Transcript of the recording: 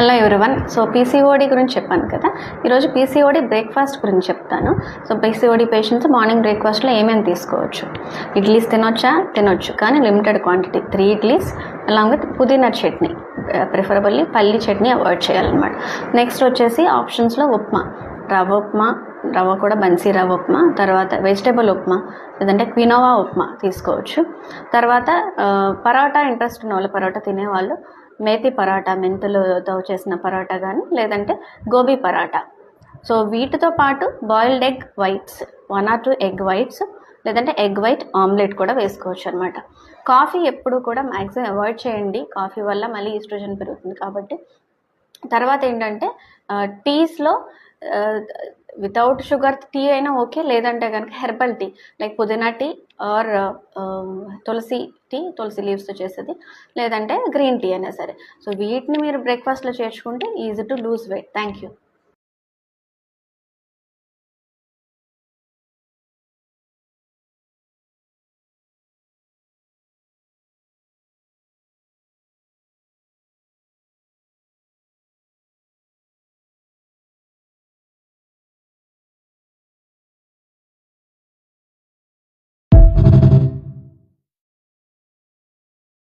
Hello everyone. So PCOD గురించి చెప్పాను కదా, ఈరోజు పీసీఓడి బ్రేక్ఫాస్ట్ గురించి చెప్తాను. సో పీసీఓడి పేషెంట్స్ మార్నింగ్ బ్రేక్ఫాస్ట్లో ఏమేమి తీసుకోవచ్చు? ఇడ్లీస్ తినొచ్చు, కానీ limited quantity. 3 idlis along with పుదీనా చట్నీ, ప్రిఫరబుల్లీ పల్లి చట్నీ అవాయిడ్ చేయాలన్నమాట. నెక్స్ట్ వచ్చేసి ఆప్షన్స్లో ఉప్మా, రవ్వ కూడా బన్సీ రవ్వ ఉప్మా, తర్వాత వెజిటేబుల్ ఉప్మా లేదంటే క్వినోవా ఉప్మా తీసుకోవచ్చు. తర్వాత పరోటా ఇంట్రెస్ట్ ఉన్న వాళ్ళు, పరోటా తినేవాళ్ళు మేతి పరాటా, మెంతులతో చేసిన పరాటా కానీ లేదంటే గోబీ పరాటా. సో వీటితో పాటు boiled egg whites, 1 or 2 egg whites లేదంటే ఎగ్ వైట్ ఆమ్లెట్ కూడా వేసుకోవచ్చు అనమాట. కాఫీ ఎప్పుడు కూడా మ్యాక్సిమం అవాయిడ్ చేయండి, కాఫీ వల్ల మళ్ళీ ఈస్ట్రోజన్ పెరుగుతుంది కాబట్టి. తర్వాత ఏంటంటే టీస్లో వితౌట్ షుగర్ టీ అయినా ఓకే, లేదంటే కనుక హెర్బల్ టీ లైక్ పుదీనా టీ ఆర్ తులసి టీ, తులసి లీవ్స్తో చేసేది, లేదంటే గ్రీన్ టీ అయినా సరే. సో వీటిని మీరు బ్రేక్ఫాస్ట్లో చేర్చుకుంటే easy to lose weight. Thank you.